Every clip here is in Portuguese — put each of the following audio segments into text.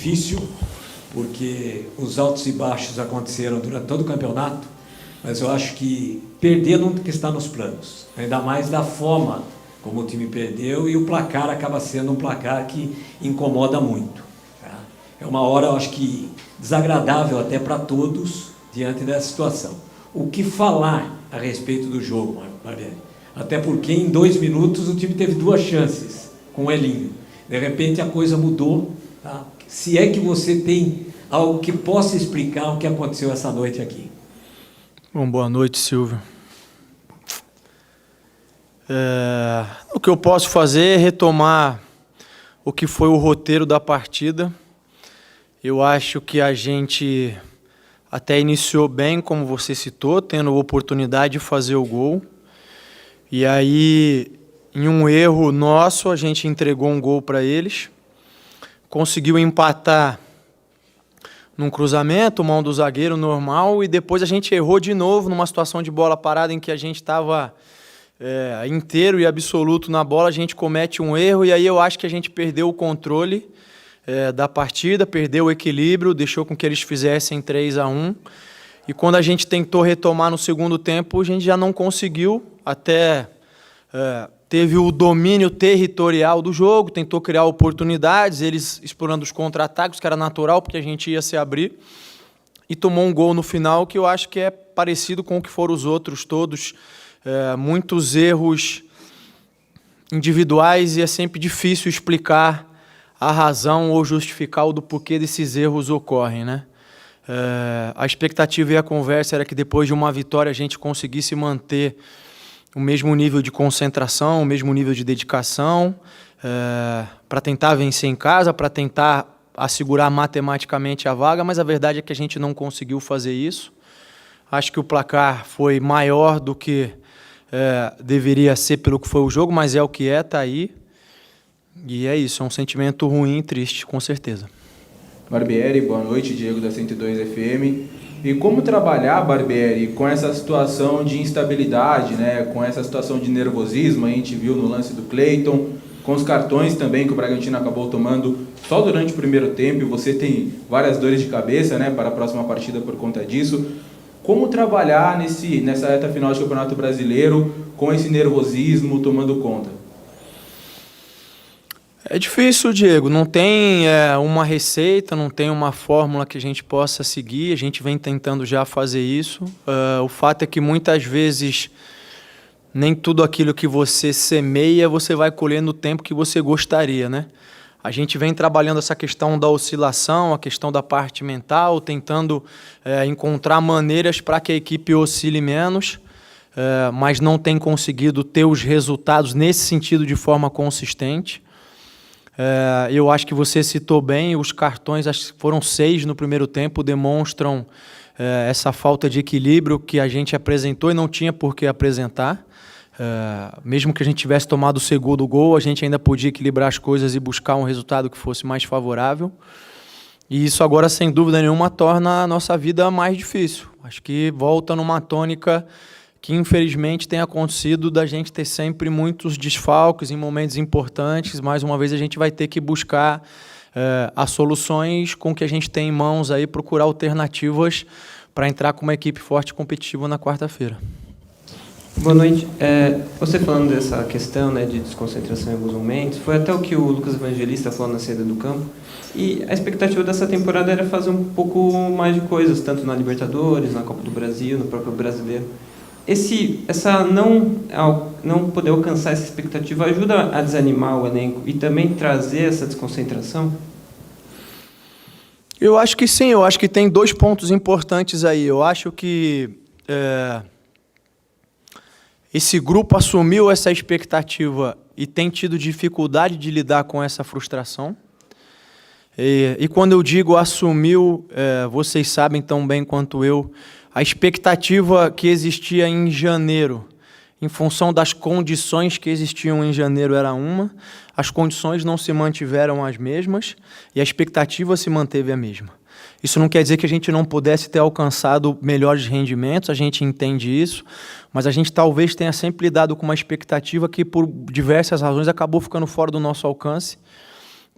difícil, porque os altos e baixos aconteceram durante todo o campeonato, mas eu acho que perder nunca está nos planos, ainda mais da forma como o time perdeu, e o placar acaba sendo um placar que incomoda muito. Tá? É uma hora, eu acho que, desagradável até para todos diante dessa situação. O que falar a respeito do jogo, Barbieri? Até porque em 2 minutos o time teve 2 chances com o Elinho. De repente a coisa mudou. Tá? Se é que você tem algo que possa explicar o que aconteceu essa noite aqui. Bom, boa noite, Silvio. O que eu posso fazer é retomar o que foi o roteiro da partida. Eu acho que a gente até iniciou bem, como você citou, tendo a oportunidade de fazer o gol. E aí, em um erro nosso, a gente entregou um gol para eles. Conseguiu empatar num cruzamento, mão do zagueiro normal, e depois a gente errou de novo numa situação de bola parada em que a gente estava inteiro e absoluto na bola, a gente comete um erro, e aí eu acho que a gente perdeu o controle da partida, perdeu o equilíbrio, deixou com que eles fizessem 3-1, e quando a gente tentou retomar no segundo tempo, a gente já não conseguiu, até teve o domínio territorial do jogo, tentou criar oportunidades, eles explorando os contra-ataques, que era natural, porque a gente ia se abrir, e tomou um gol no final, que eu acho que é parecido com o que foram os outros todos, muitos erros individuais, e é sempre difícil explicar a razão ou justificar o do porquê desses erros ocorrem, né? A expectativa e a conversa era que depois de uma vitória a gente conseguisse manter o mesmo nível de concentração, o mesmo nível de dedicação, para tentar vencer em casa, para tentar assegurar matematicamente a vaga, mas a verdade é que a gente não conseguiu fazer isso. Acho que o placar foi maior do que deveria ser pelo que foi o jogo, mas é o que está aí. E é isso, é um sentimento ruim e triste, com certeza. Barbieri, boa noite, Diego da 102 FM. E como trabalhar, Barbieri, com essa situação de instabilidade, né? Com essa situação de nervosismo, a gente viu no lance do Cleiton, com os cartões também que o Bragantino acabou tomando só durante o primeiro tempo, e você tem várias dores de cabeça, né, para a próxima partida por conta disso. Como trabalhar nessa reta final de Campeonato Brasileiro com esse nervosismo tomando conta? É difícil, Diego. Não tem uma receita, não tem uma fórmula que a gente possa seguir. A gente vem tentando já fazer isso. O fato é que muitas vezes nem tudo aquilo que você semeia você vai colher no tempo que você gostaria, né? A gente vem trabalhando essa questão da oscilação, a questão da parte mental, tentando encontrar maneiras para que a equipe oscile menos, mas não tem conseguido ter os resultados nesse sentido de forma consistente. Eu acho que você citou bem, os cartões, acho que foram 6 no primeiro tempo, demonstram essa falta de equilíbrio que a gente apresentou e não tinha por que apresentar. Mesmo que a gente tivesse tomado o segundo gol, a gente ainda podia equilibrar as coisas e buscar um resultado que fosse mais favorável. E isso agora, sem dúvida nenhuma, torna a nossa vida mais difícil. Acho que volta numa tônica que infelizmente tem acontecido da gente ter sempre muitos desfalques em momentos importantes. Mais uma vez a gente vai ter que buscar as soluções com que a gente tem em mãos aí, procurar alternativas para entrar com uma equipe forte e competitiva na quarta-feira. Boa noite. Você falando dessa questão, né, de desconcentração em alguns momentos, foi até o que o Lucas Evangelista falou na saída do campo, e a expectativa dessa temporada era fazer um pouco mais de coisas, tanto na Libertadores, na Copa do Brasil, no próprio Brasileiro. Essa não poder alcançar essa expectativa ajuda a desanimar o elenco e também trazer essa desconcentração? Eu acho que sim, eu acho que tem 2 pontos importantes aí. Eu acho que esse grupo assumiu essa expectativa e tem tido dificuldade de lidar com essa frustração. E quando eu digo assumiu, vocês sabem tão bem quanto eu, a expectativa que existia em janeiro, em função das condições que existiam em janeiro, era uma, as condições não se mantiveram as mesmas e a expectativa se manteve a mesma. Isso não quer dizer que a gente não pudesse ter alcançado melhores rendimentos, a gente entende isso, mas a gente talvez tenha sempre lidado com uma expectativa que, por diversas razões, acabou ficando fora do nosso alcance.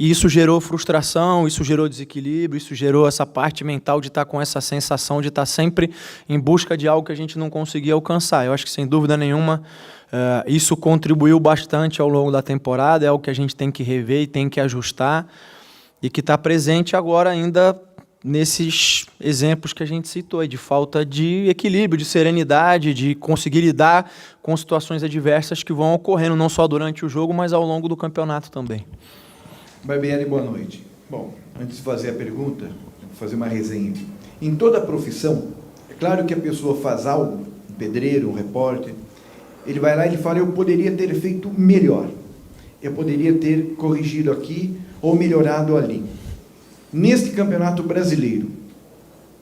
E isso gerou frustração, isso gerou desequilíbrio, isso gerou essa parte mental de estar com essa sensação de estar sempre em busca de algo que a gente não conseguia alcançar. Eu acho que, sem dúvida nenhuma, isso contribuiu bastante ao longo da temporada, é algo que a gente tem que rever e tem que ajustar, e que está presente agora ainda nesses exemplos que a gente citou, de falta de equilíbrio, de serenidade, de conseguir lidar com situações adversas que vão ocorrendo, não só durante o jogo, mas ao longo do campeonato também. Barbieri, boa noite. Bom, antes de fazer a pergunta, vou fazer uma resenha. Em toda profissão, é claro que a pessoa faz algo, um pedreiro, um repórter, ele vai lá e ele fala, eu poderia ter feito melhor, eu poderia ter corrigido aqui ou melhorado ali. Neste campeonato brasileiro,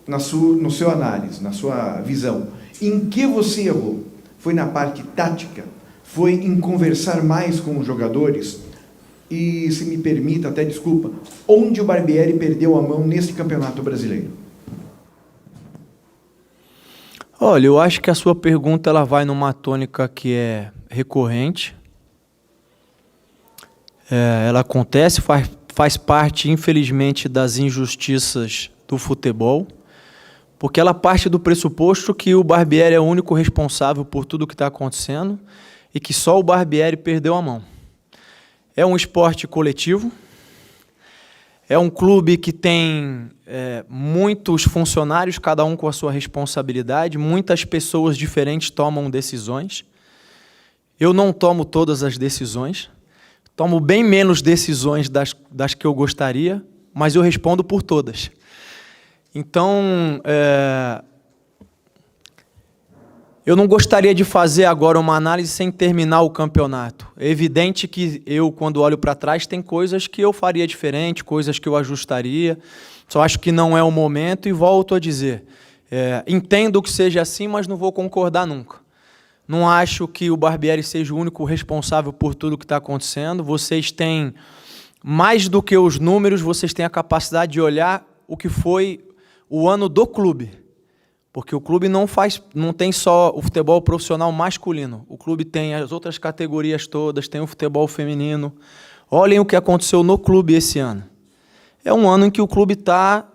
no seu análise, na sua visão, em que você errou? Foi na parte tática? Foi em conversar mais com os jogadores? E, se me permita, até desculpa, onde o Barbieri perdeu a mão nesse campeonato brasileiro? Olha, eu acho que a sua pergunta ela vai numa tônica que é recorrente. Ela acontece, faz parte, infelizmente, das injustiças do futebol, porque ela parte do pressuposto que o Barbieri é o único responsável por tudo o que está acontecendo e que só o Barbieri perdeu a mão. É um esporte coletivo, é um clube que tem muitos funcionários, cada um com a sua responsabilidade, muitas pessoas diferentes tomam decisões. Eu não tomo todas as decisões, tomo bem menos decisões das que eu gostaria, mas eu respondo por todas. Então, eu não gostaria de fazer agora uma análise sem terminar o campeonato. É evidente que eu, quando olho para trás, tem coisas que eu faria diferente, coisas que eu ajustaria. Só acho que não é o momento e volto a dizer. Entendo que seja assim, mas não vou concordar nunca. Não acho que o Barbieri seja o único responsável por tudo o que está acontecendo. Vocês têm, mais do que os números, vocês têm a capacidade de olhar o que foi o ano do clube. Porque o clube não tem só o futebol profissional masculino. O clube tem as outras categorias todas, tem o futebol feminino. Olhem o que aconteceu no clube esse ano. É um ano em que o clube está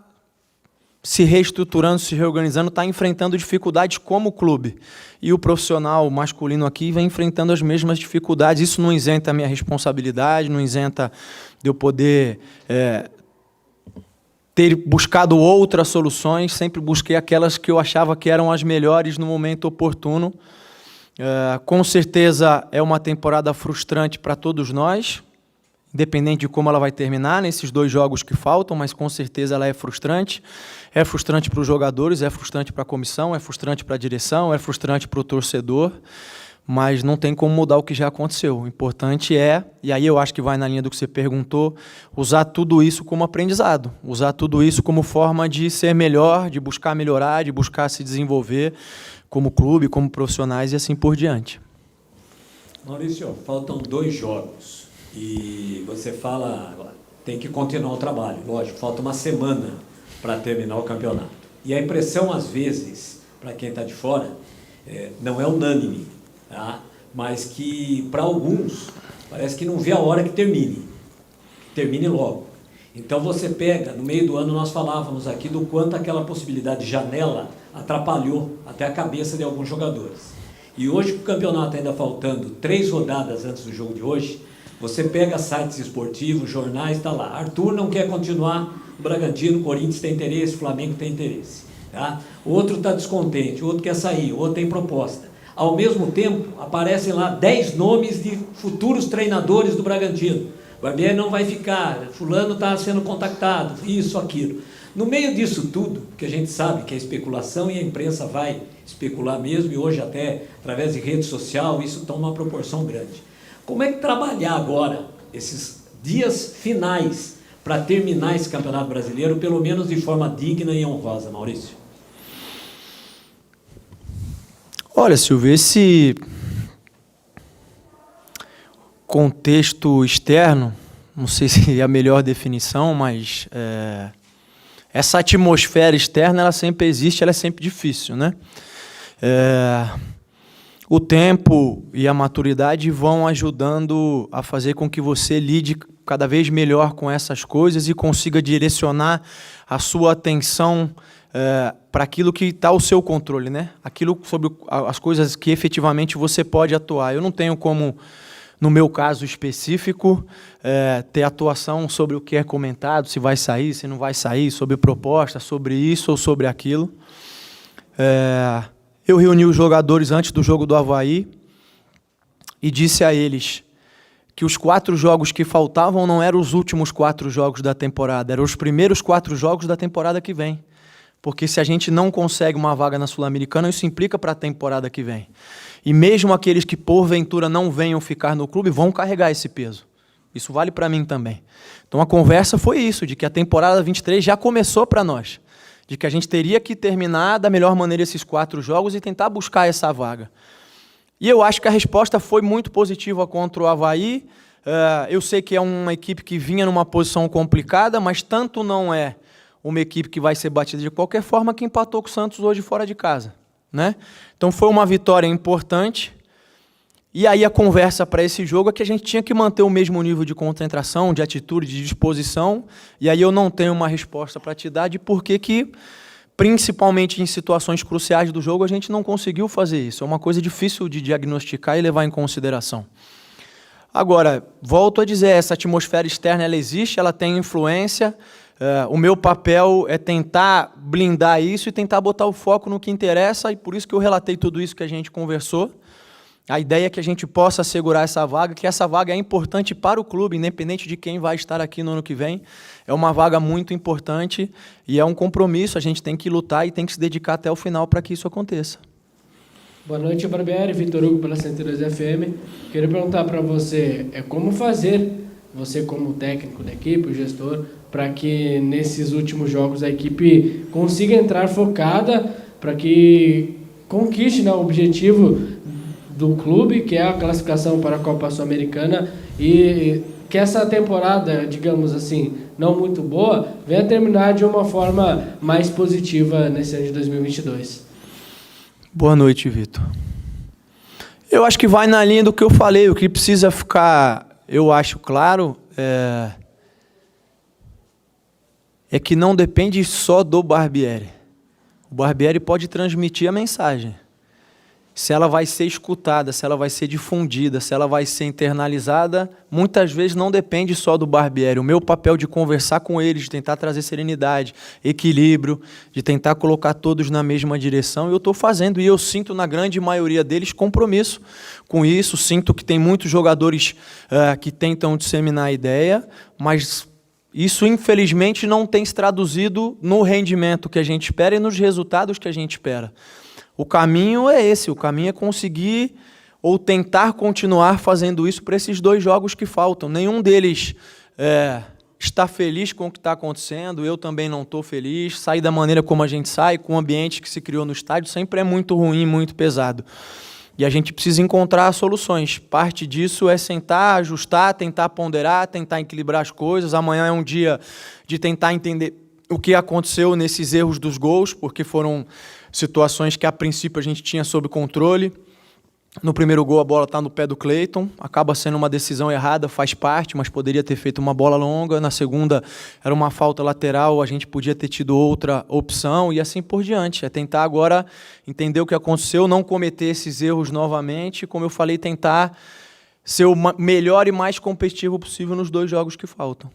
se reestruturando, se reorganizando, está enfrentando dificuldades como clube. E o profissional masculino aqui vem enfrentando as mesmas dificuldades. Isso não isenta a minha responsabilidade, não isenta de eu poder ter buscado outras soluções, sempre busquei aquelas que eu achava que eram as melhores no momento oportuno. Com certeza é uma temporada frustrante para todos nós, independente de como ela vai terminar nesses 2 jogos que faltam, mas com certeza ela é frustrante. É frustrante para os jogadores, é frustrante para a comissão, é frustrante para a direção, é frustrante para o torcedor, mas não tem como mudar o que já aconteceu. O importante é, e aí eu acho que vai na linha do que você perguntou, usar tudo isso como aprendizado, usar tudo isso como forma de ser melhor, de buscar melhorar, de buscar se desenvolver como clube, como profissionais e assim por diante. Maurício, faltam 2 jogos e você fala, tem que continuar o trabalho, lógico, falta uma semana para terminar o campeonato. E a impressão, às vezes, para quem está de fora, não é unânime, tá? Mas que, para alguns, parece que não vê a hora que termine logo. Então você pega, no meio do ano nós falávamos aqui do quanto aquela possibilidade de janela atrapalhou até a cabeça de alguns jogadores. E hoje, com o campeonato ainda faltando 3 rodadas antes do jogo de hoje, você pega sites esportivos, jornais, está lá, Arthur não quer continuar no Bragantino, o Corinthians tem interesse, o Flamengo tem interesse. Tá? O outro está descontente, o outro quer sair, o outro tem proposta. Ao mesmo tempo, aparecem lá 10 nomes de futuros treinadores do Bragantino. O Barbieri não vai ficar, fulano está sendo contactado, isso, aquilo. No meio disso tudo, que a gente sabe que é especulação e a imprensa vai especular mesmo, e hoje até através de rede social isso toma uma proporção grande. Como é que trabalhar agora esses dias finais para terminar esse Campeonato Brasileiro, pelo menos de forma digna e honrosa, Maurício? Olha, Silvio, esse contexto externo, não sei se é a melhor definição, mas essa atmosfera externa, ela sempre existe, ela é sempre difícil, né? O tempo e a maturidade vão ajudando a fazer com que você lide cada vez melhor com essas coisas e consiga direcionar a sua atenção para aquilo que está ao seu controle, né? Aquilo sobre as coisas que efetivamente você pode atuar. Eu não tenho como, no meu caso específico, ter atuação sobre o que é comentado, se vai sair, se não vai sair, sobre proposta, sobre isso ou sobre aquilo. Eu reuni os jogadores antes do jogo do Avaí e disse a eles que os 4 jogos que faltavam não eram os últimos 4 jogos da temporada, eram os primeiros 4 jogos da temporada que vem. Porque se a gente não consegue uma vaga na Sul-Americana, isso implica para a temporada que vem. E mesmo aqueles que, porventura, não venham ficar no clube, vão carregar esse peso. Isso vale para mim também. Então a conversa foi isso, de que a temporada 23 já começou para nós. De que a gente teria que terminar da melhor maneira esses 4 jogos e tentar buscar essa vaga. E eu acho que a resposta foi muito positiva contra o Avaí. Eu sei que é uma equipe que vinha numa posição complicada, mas tanto não é uma equipe que vai ser batida de qualquer forma que empatou com o Santos hoje fora de casa, né? Então foi uma vitória importante. E aí a conversa para esse jogo é que a gente tinha que manter o mesmo nível de concentração, de atitude, de disposição. E aí eu não tenho uma resposta para te dar de por que, principalmente em situações cruciais do jogo, a gente não conseguiu fazer isso. É uma coisa difícil de diagnosticar e levar em consideração. Agora, volto a dizer, essa atmosfera externa ela existe, ela tem influência. O meu papel é tentar blindar isso e tentar botar o foco no que interessa, e por isso que eu relatei tudo isso que a gente conversou. A ideia é que a gente possa assegurar essa vaga, que essa vaga é importante para o clube, independente de quem vai estar aqui no ano que vem. É uma vaga muito importante e é um compromisso, a gente tem que lutar e tem que se dedicar até o final para que isso aconteça. Boa noite, Barbieri, Vitor Hugo pela 102 FM. Queria perguntar para você, como fazer, você como técnico da equipe, o gestor, para que nesses últimos jogos a equipe consiga entrar focada para que conquiste, né, o objetivo do clube, que é a classificação para a Copa Sul-Americana, e que essa temporada, digamos assim, não muito boa, venha terminar de uma forma mais positiva nesse ano de 2022. Boa noite, Vitor. Eu acho que vai na linha do que eu falei. O que precisa ficar, eu acho, claro, é que não depende só do Barbieri. O Barbieri pode transmitir a mensagem. Se ela vai ser escutada, se ela vai ser difundida, se ela vai ser internalizada, muitas vezes não depende só do Barbieri. O meu papel de conversar com eles, de tentar trazer serenidade, equilíbrio, de tentar colocar todos na mesma direção, eu estou fazendo, e eu sinto na grande maioria deles compromisso com isso. Sinto que tem muitos jogadores que tentam disseminar a ideia, mas isso, infelizmente, não tem se traduzido no rendimento que a gente espera e nos resultados que a gente espera. O caminho é esse, o caminho é conseguir ou tentar continuar fazendo isso para esses 2 jogos que faltam. Nenhum deles está feliz com o que está acontecendo, eu também não estou feliz. Sair da maneira como a gente sai, com o ambiente que se criou no estádio, sempre é muito ruim, muito pesado. E a gente precisa encontrar soluções. Parte disso é sentar, ajustar, tentar ponderar, tentar equilibrar as coisas. Amanhã é um dia de tentar entender o que aconteceu nesses erros dos gols, porque foram situações que a princípio a gente tinha sob controle. No primeiro gol a bola está no pé do Cleiton, acaba sendo uma decisão errada, faz parte, mas poderia ter feito uma bola longa. Na segunda era uma falta lateral, a gente podia ter tido outra opção e assim por diante. É tentar agora entender o que aconteceu, não cometer esses erros novamente, como eu falei, tentar ser o melhor e mais competitivo possível nos 2 jogos que faltam.